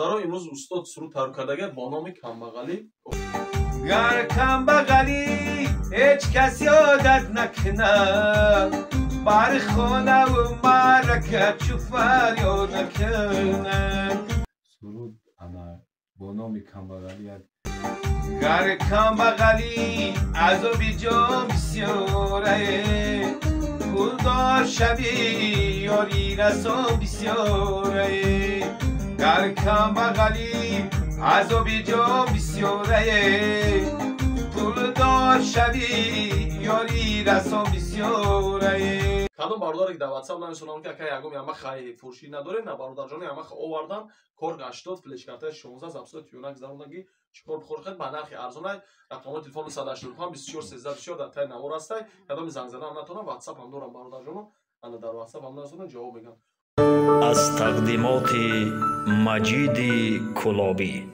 برادران امروز استاد سرود تر کردگی با نام کمبغالی. گر کمبغالی هیچ کسی عادت نکنه بر خانه و مرکت چو فریاد نکنه. سرود انا با نام کمبغالی. گر کمبغالی عذابی جان بسیاره پولدار شوی یاری رسان بسیاره. گر کمبغالی عذابی جان بسیاره پولدار شوی یاری رسان بسیاره. کدام برادر در واتساپ نمی‌سونم که یگم یما خای فروشی نداره نه برادر جان یما آوردن کورگ 80 فلش کارت 16 زبسات یونک زارونگی چیکار بخورخد با نرخ ارزون رقم تلفن 185 24 13 24 در تای نوار است. کدام زنگ زدن نتونم واتساپ هم دارم برادر جان انا در واتساپ هم نمی‌سونم جواب میگم. از تقدیمات مجید کلابی.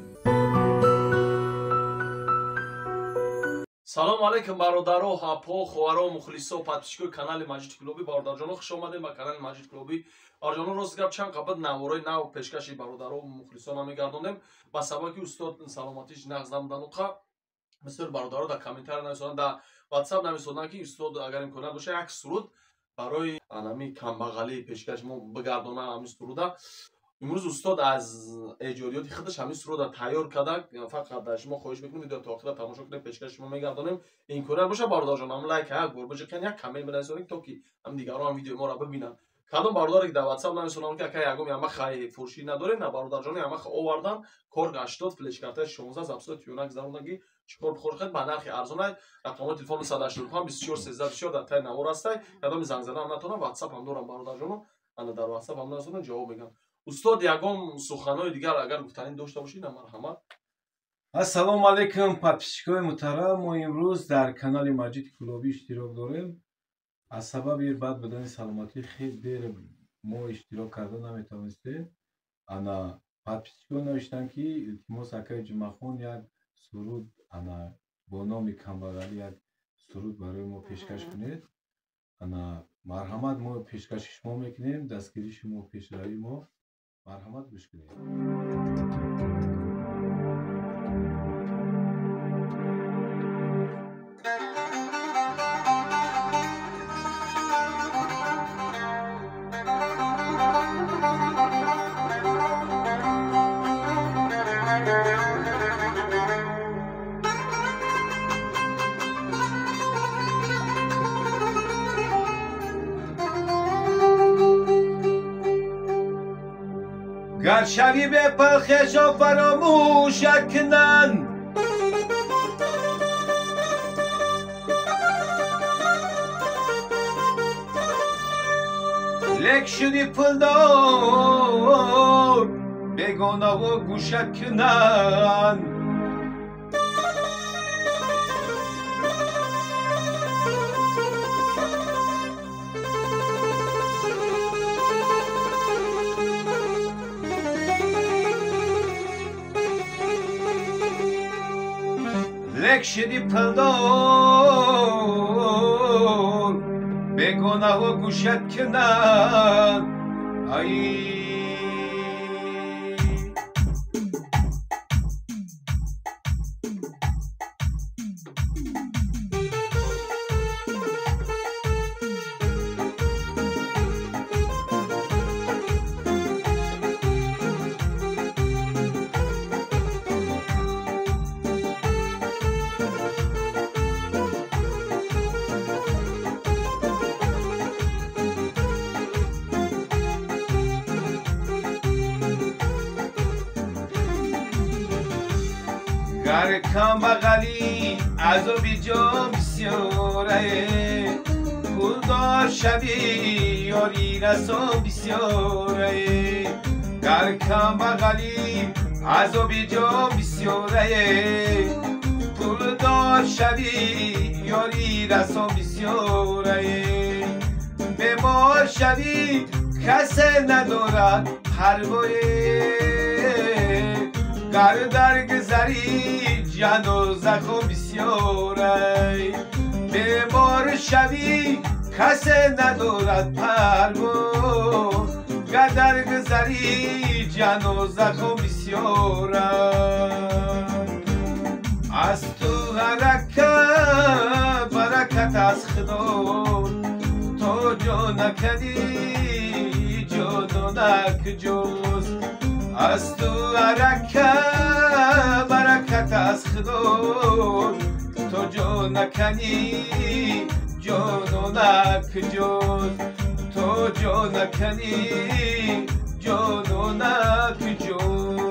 سلام علیکم برادران، ҳапо хӯаро мухлисо подписчикои канали Маҷид Кулобӣ. бародарҷоно хуш омадем ба канали Маҷид Кулобӣ. бародарҷоно рост гап чанд қабат навораи нав пешкаши бародаро мухлисона мегардонем ба сабаби устод саломатиш нағз намдануқа. бисёр бародаро дар комментария нависонанд, дар ватсап нависонанд ки устод агар имконат боша як суруд барои анами камбағалӣ пешкаш мо бигардонам ҳамин суруда. имрӯз устод аз эҷодиёти худаш ҳамин суруда тайёр карда, фақат дар шумо хоҳиш мекунем видео то охира тамошо кунем, пешкаши шумо мегардонем. инконат боша бародарҷон ҳам лайк як бор бижиқен як коммент бинависонед то ки ҳам дигарон ҳам видеои моро бибинанд. кадом бародаре ки дар ватсап нависонанд ки ака ягом яма хай фурӯшӣ надоре на бародарҷони яма овардан корг 80 флеш картаи 16 забсоти юнак заронагӣ чикор бихорхед ба нархи арзонай рақамои телефони 185 24 13 24 дар тай навор ҳастай. кадоми занг задан натонам ватсап ҳам дорам бародарҷоно ана дар ватсап ҳам нависонанд ҷавоб мегам. устод ягон суханои дигар агар гуфтанӣ дошта бошед марҳамат. ассалому алайкум подписчикои муҳтарам. мо имрӯз дар канали Маҷид Кулобӣ иштирок дорем. аз сабаби бад будани саломатӣ хеле дер мо иштирок карда наметавонистем. ана подписчикон навиштанд ки илтимос акаи Ҷумъахон як суруд ана бо номи камбағалӣ як суруд барои мо пешкаш кунед. ана марҳамат, мо пешкаши шумо мекунем, дастгирии шумо, пешравии мо. марҳамат, гӯш кунед. گر شوی به پلخشا فراموش کنن لک شدی پلدار بگانه و گوشت کنن. لک شدی پلدار بگانه و گوشت کنن. ای گر کمبغالی عذابی جان بسیاره پولدار شوی یاری رسان بسیاره. گر کمبغالی عذابی جان بسیاره پولدار شوی یاری رسان بسیاره. بیمار شوی کسی ندارد پروای گر درگذری جان و زخم بسیاره. بیمار شوی کسی ندارد پروا قدر گذری جنازه و بسیارم از تو حرکت برکت از خدا تو جا نکنی جانانک جز از تو حرکت برکت از خدا تو جا نکنی جانانک جز تو جا نکنی جانانک جز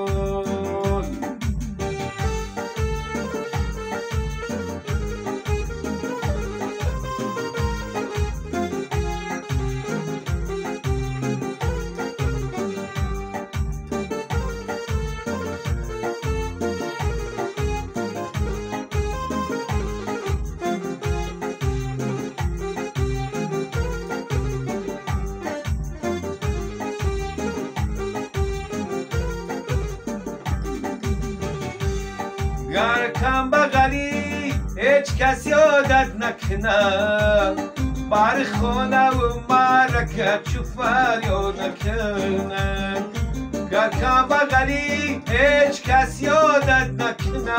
گر کم بغلی هیچ کسی عادت نکنه بر خانه و مرکت چو فریاد نکنه گر کم بغلی هیچ کسی عادت نکنه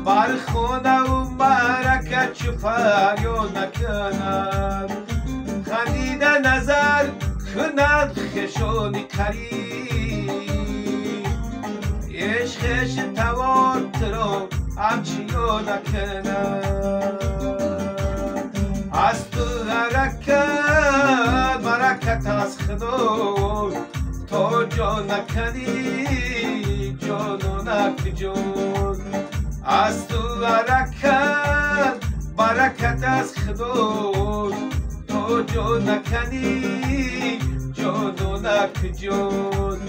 بر خانه و مرکت چو فریاد نکنه خندیده نظر کند خشانی قریب عشقش تواتر همچی نکنه از تو حرکت برکت از خدا تو جا نکنی جانانک جز از تو حرکت برکت از خدا تو جا نکنی جانانک جز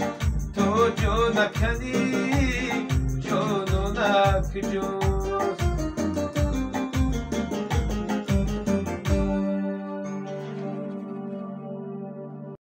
تو جا نکنی جانانک جز